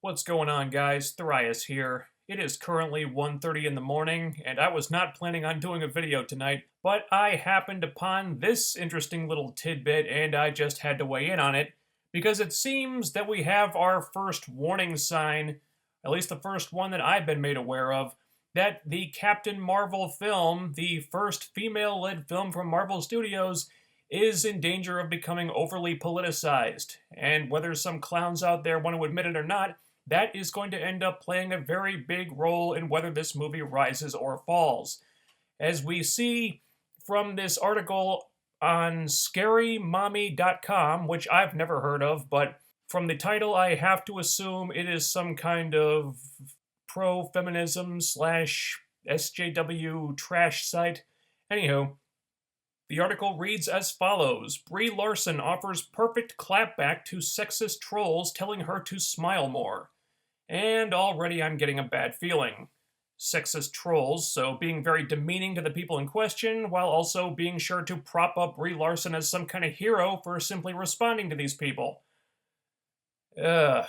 What's going on, guys? Thorias here. It is currently 1:30 in the morning, and I was not planning on doing a video tonight, but I happened upon this interesting little tidbit, and I just had to weigh in on it, because it seems that we have our first warning sign, at least the first one that I've been made aware of, that the Captain Marvel film, the first female-led film from Marvel Studios, is in danger of becoming overly politicized. And whether some clowns out there want to admit it or not, that is going to end up playing a very big role in whether this movie rises or falls. As we see from this article on scarymommy.com, which I've never heard of, but from the title, I have to assume it is some kind of pro-feminism slash SJW trash site. Anywho, the article reads as follows. Brie Larson offers perfect clapback to sexist trolls telling her to smile more. And already I'm getting a bad feeling. Sexist trolls, so being very demeaning to the people in question, while also being sure to prop up Brie Larson as some kind of hero for simply responding to these people. Oh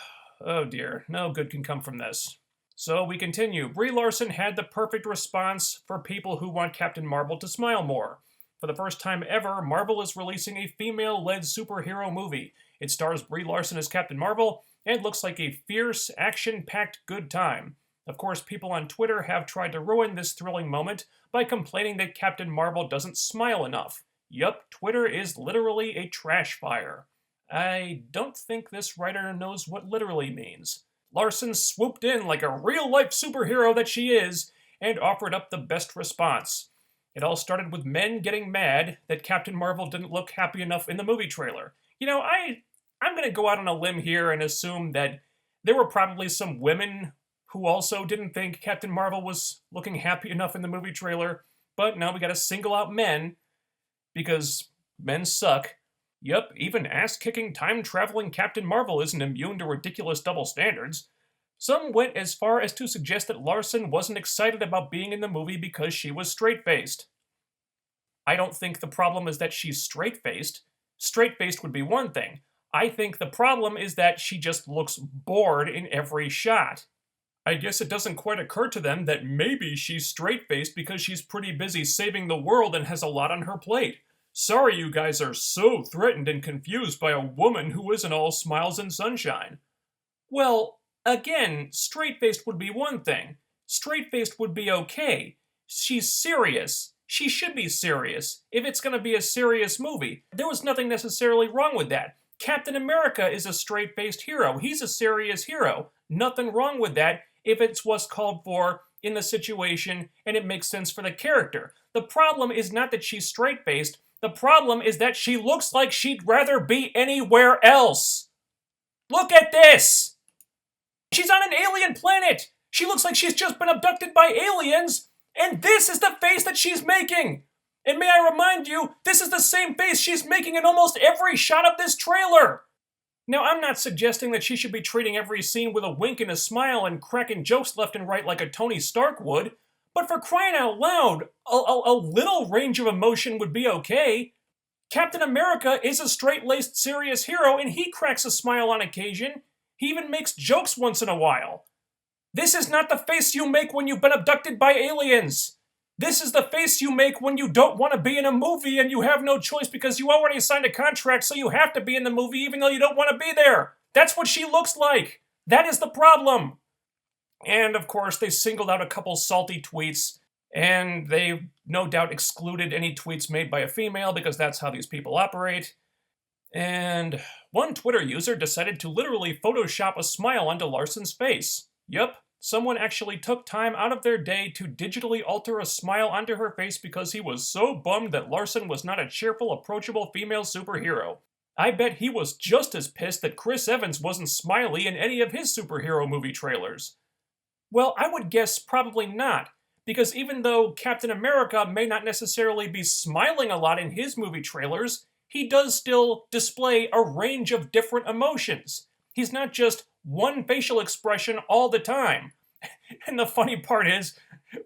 dear, no good can come from this. So we continue. Brie Larson had the perfect response for people who want Captain Marvel to smile more. For the first time ever, Marvel is releasing a female-led superhero movie. It stars Brie Larson as Captain Marvel, and looks like a fierce, action-packed good time. Of course, people on Twitter have tried to ruin this thrilling moment by complaining that Captain Marvel doesn't smile enough. Yup, Twitter is literally a trash fire. I don't think this writer knows what literally means. Larson swooped in like a real-life superhero that she is, and offered up the best response. It all started with men getting mad that Captain Marvel didn't look happy enough in the movie trailer. You know, I'm going to go out on a limb here and assume that there were probably some women who also didn't think Captain Marvel was looking happy enough in the movie trailer, but now we got to single out men, because men suck. Yup, even ass-kicking, time-traveling Captain Marvel isn't immune to ridiculous double standards. Some went as far as to suggest that Larson wasn't excited about being in the movie because she was straight-faced. I don't think the problem is that she's straight-faced. Straight-faced would be one thing. I think the problem is that she just looks bored in every shot. I guess it doesn't quite occur to them that maybe she's straight-faced because she's pretty busy saving the world and has a lot on her plate. Sorry you guys are so threatened and confused by a woman who isn't all smiles and sunshine. Well, again, straight-faced would be one thing. Straight-faced would be okay. She's serious. She should be serious. If it's going to be a serious movie, there was nothing necessarily wrong with that. Captain America is a straight-faced hero. He's a serious hero. Nothing wrong with that if it's what's called for in the situation and it makes sense for the character. The problem is not that she's straight-faced. The problem is that she looks like she'd rather be anywhere else. Look at this! She's on an alien planet! She looks like she's just been abducted by aliens, and this is the face that she's making! And may I remind you, this is the same face she's making in almost every shot of this trailer! Now, I'm not suggesting that she should be treating every scene with a wink and a smile and cracking jokes left and right like a Tony Stark would, but for crying out loud, a little range of emotion would be okay. Captain America is a straight-laced, serious hero, and he cracks a smile on occasion. He even makes jokes once in a while. This is not the face you make when you've been abducted by aliens. This is the face you make when you don't want to be in a movie and you have no choice because you already signed a contract, so you have to be in the movie even though you don't want to be there. That's what she looks like. That is the problem. And, of course, they singled out a couple salty tweets, and they no doubt excluded any tweets made by a female because that's how these people operate. And one Twitter user decided to literally Photoshop a smile onto Larson's face. Yup, someone actually took time out of their day to digitally alter a smile onto her face because he was so bummed that Larson was not a cheerful, approachable female superhero. I bet he was just as pissed that Chris Evans wasn't smiley in any of his superhero movie trailers. Well, I would guess probably not, because even though Captain America may not necessarily be smiling a lot in his movie trailers, he does still display a range of different emotions. He's not just one facial expression all the time. And the funny part is,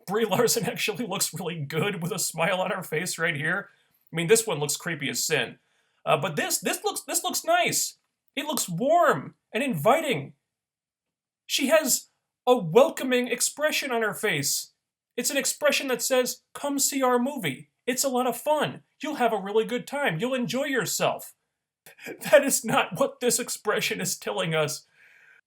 Brie Larson actually looks really good with a smile on her face right here. I mean, this one looks creepy as sin. But this looks nice. It looks warm and inviting. She has a welcoming expression on her face. It's an expression that says, come see our movie. It's a lot of fun. You'll have a really good time. You'll enjoy yourself. That is not what this expression is telling us.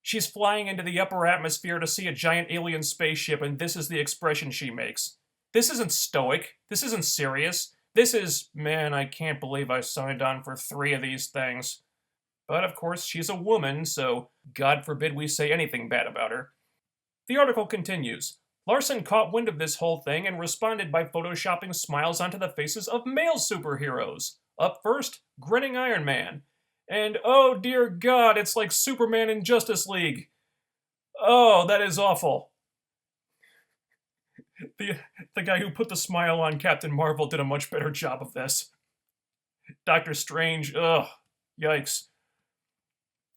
She's flying into the upper atmosphere to see a giant alien spaceship, and this is the expression she makes. This isn't stoic. This isn't serious. This is, man, I can't believe I signed on for 3 of these things. But of course, she's a woman, so God forbid we say anything bad about her. The article continues. Larson caught wind of this whole thing and responded by photoshopping smiles onto the faces of male superheroes. Up first, grinning Iron Man. And oh dear God, it's like Superman in Justice League. Oh, that is awful. The guy who put the smile on Captain Marvel did a much better job of this. Doctor Strange, ugh, yikes.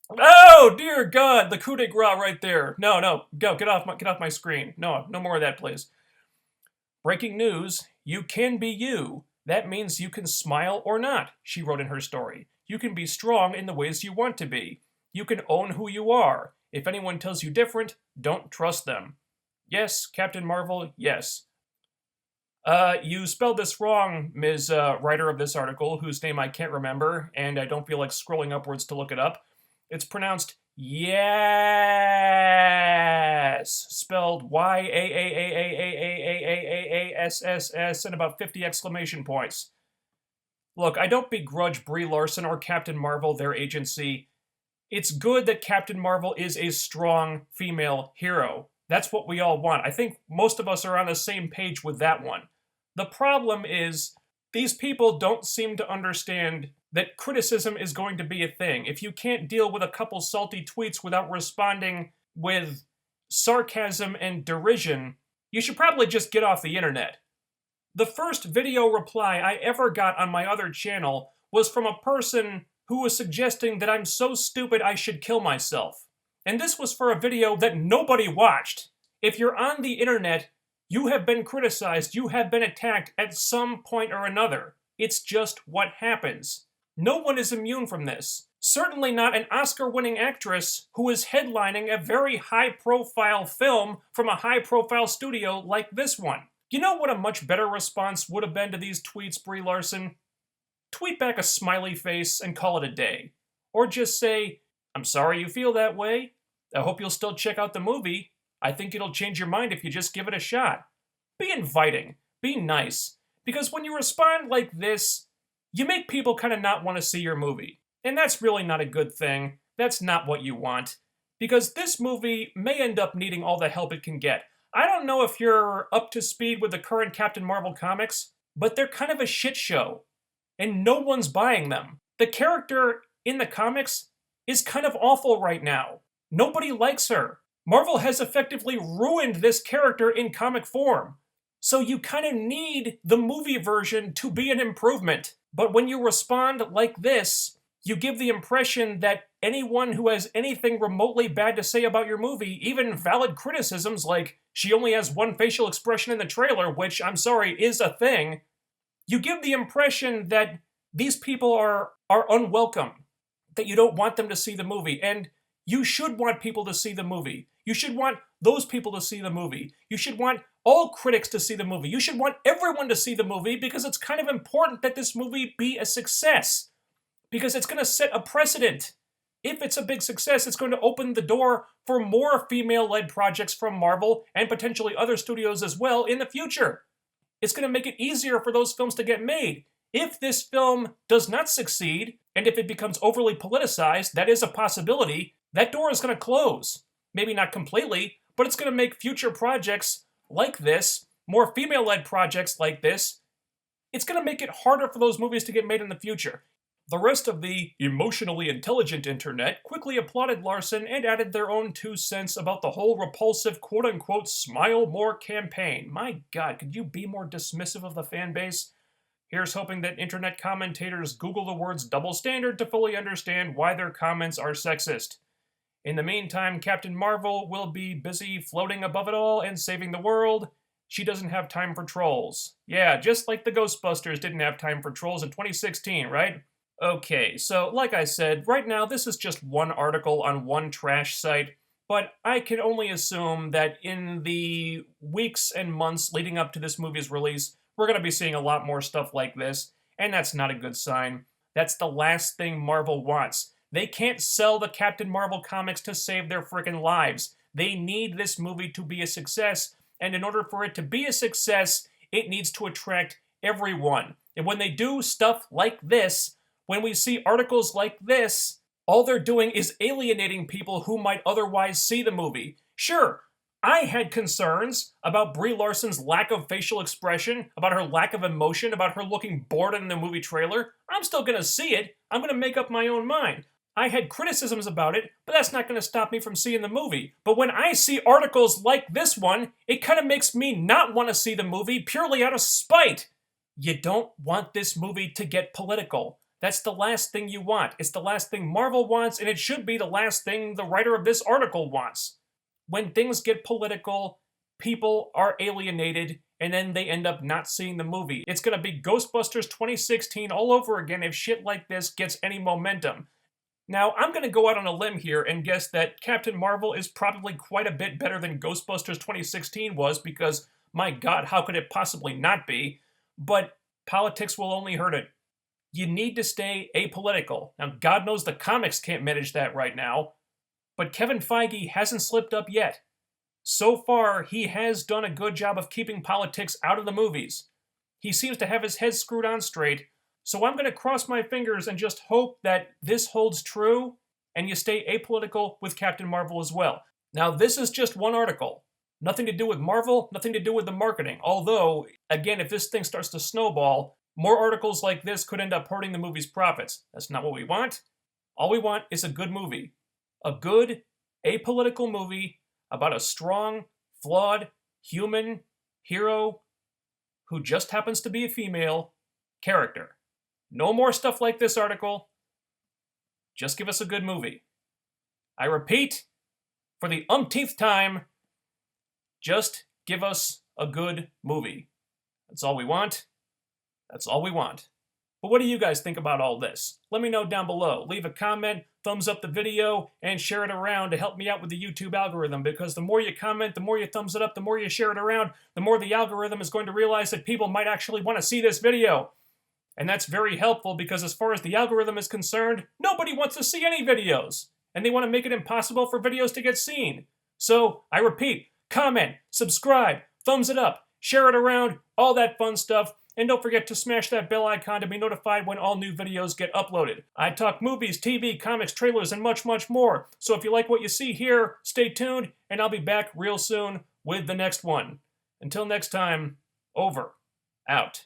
Oh dear God, the coup de grace right there. No, go, get off my screen. No more of that, please. Breaking news, you can be you. That means you can smile or not, she wrote in her story. You can be strong in the ways you want to be. You can own who you are. If anyone tells you different, don't trust them. Yes, Captain Marvel, yes. You spelled this wrong, Ms. Writer of this article, whose name I can't remember, and I don't feel like scrolling upwards to look it up. It's pronounced yes, spelled YAAAAAAAAASSS, and about 50 exclamation points. Look, I don't begrudge Brie Larson or Captain Marvel their agency. It's good that Captain Marvel is a strong female hero. That's what we all want. I think most of us are on the same page with that one. The problem is, these people don't seem to understand that criticism is going to be a thing. If you can't deal with a couple salty tweets without responding with sarcasm and derision, you should probably just get off the internet. The first video reply I ever got on my other channel was from a person who was suggesting that I'm so stupid I should kill myself. And this was for a video that nobody watched. If you're on the internet, you have been criticized, you have been attacked at some point or another. It's just what happens. No one is immune from this. Certainly not an Oscar-winning actress who is headlining a very high-profile film from a high-profile studio like this one. You know what a much better response would have been to these tweets, Brie Larson? Tweet back a smiley face and call it a day. Or just say, I'm sorry you feel that way. I hope you'll still check out the movie. I think it'll change your mind if you just give it a shot. Be inviting. Be nice. Because when you respond like this, you make people kind of not want to see your movie. And that's really not a good thing. That's not what you want. Because this movie may end up needing all the help it can get. I don't know if you're up to speed with the current Captain Marvel comics, but they're kind of a shit show. And no one's buying them. The character in the comics is kind of awful right now. Nobody likes her. Marvel has effectively ruined this character in comic form. So you kind of need the movie version to be an improvement. But when you respond like this, you give the impression that anyone who has anything remotely bad to say about your movie, even valid criticisms like she only has one facial expression in the trailer, which, I'm sorry, is a thing, you give the impression that these people are unwelcome, that you don't want them to see the movie, and you should want people to see the movie. You should want those people to see the movie. You should want all critics to see the movie. You should want everyone to see the movie because it's kind of important that this movie be a success. Because it's going to set a precedent. If it's a big success, it's going to open the door for more female-led projects from Marvel and potentially other studios as well in the future. It's going to make it easier for those films to get made. If this film does not succeed, and if it becomes overly politicized, that is a possibility, that door is going to close. Maybe not completely, but it's going to make future projects like this, more female-led projects like this, it's going to make it harder for those movies to get made in the future. The rest of the emotionally intelligent internet quickly applauded Larson and added their own 2 cents about the whole repulsive quote-unquote smile more campaign. My God, could you be more dismissive of the fan base? Here's hoping that internet commentators Google the words double standard to fully understand why their comments are sexist. In the meantime, Captain Marvel will be busy floating above it all and saving the world. She doesn't have time for trolls. Yeah, just like the Ghostbusters didn't have time for trolls in 2016, right? Okay, so like I said, right now this is just one article on one trash site. but I can only assume that in the weeks and months leading up to this movie's release, we're going to be seeing a lot more stuff like this, and that's not a good sign. That's the last thing Marvel wants. They can't sell the Captain Marvel comics to save their freaking lives. They need this movie to be a success, and in order for it to be a success, it needs to attract everyone. And when they do stuff like this, when we see articles like this, all they're doing is alienating people who might otherwise see the movie. Sure, I had concerns about Brie Larson's lack of facial expression, about her lack of emotion, about her looking bored in the movie trailer. I'm still gonna see it. I'm gonna make up my own mind. I had criticisms about it, but that's not gonna stop me from seeing the movie. But when I see articles like this one, it kind of makes me not want to see the movie purely out of spite. You don't want this movie to get political. That's the last thing you want. It's the last thing Marvel wants, and it should be the last thing the writer of this article wants. When things get political, people are alienated, and then they end up not seeing the movie. It's gonna be Ghostbusters 2016 all over again if shit like this gets any momentum. Now, I'm gonna go out on a limb here and guess that Captain Marvel is probably quite a bit better than Ghostbusters 2016 was, because, my god, how could it possibly not be? But politics will only hurt it. You need to stay apolitical. Now, God knows the comics can't manage that right now, but Kevin Feige hasn't slipped up yet. So far, he has done a good job of keeping politics out of the movies. He seems to have his head screwed on straight, so I'm going to cross my fingers and just hope that this holds true and you stay apolitical with Captain Marvel as well. Now, this is just one article. Nothing to do with Marvel, nothing to do with the marketing. Although, again, if this thing starts to snowball, more articles like this could end up hurting the movie's profits. That's not what we want. All we want is a good movie. A good, apolitical movie about a strong, flawed, human hero who just happens to be a female character. No more stuff like this article. Just give us a good movie. I repeat, for the umpteenth time, just give us a good movie. That's all we want. That's all we want. But what do you guys think about all this? Let me know down below. Leave a comment, thumbs up the video, and share it around to help me out with the YouTube algorithm, because the more you comment, the more you thumbs it up, the more you share it around, the more the algorithm is going to realize that people might actually want to see this video. And that's very helpful, because as far as the algorithm is concerned, nobody wants to see any videos. And they want to make it impossible for videos to get seen. So, I repeat, comment, subscribe, thumbs it up, share it around, all that fun stuff. And don't forget to smash that bell icon to be notified when all new videos get uploaded. I talk movies, TV, comics, trailers, and much, much more. So if you like what you see here, stay tuned, and I'll be back real soon with the next one. Until next time, over, out.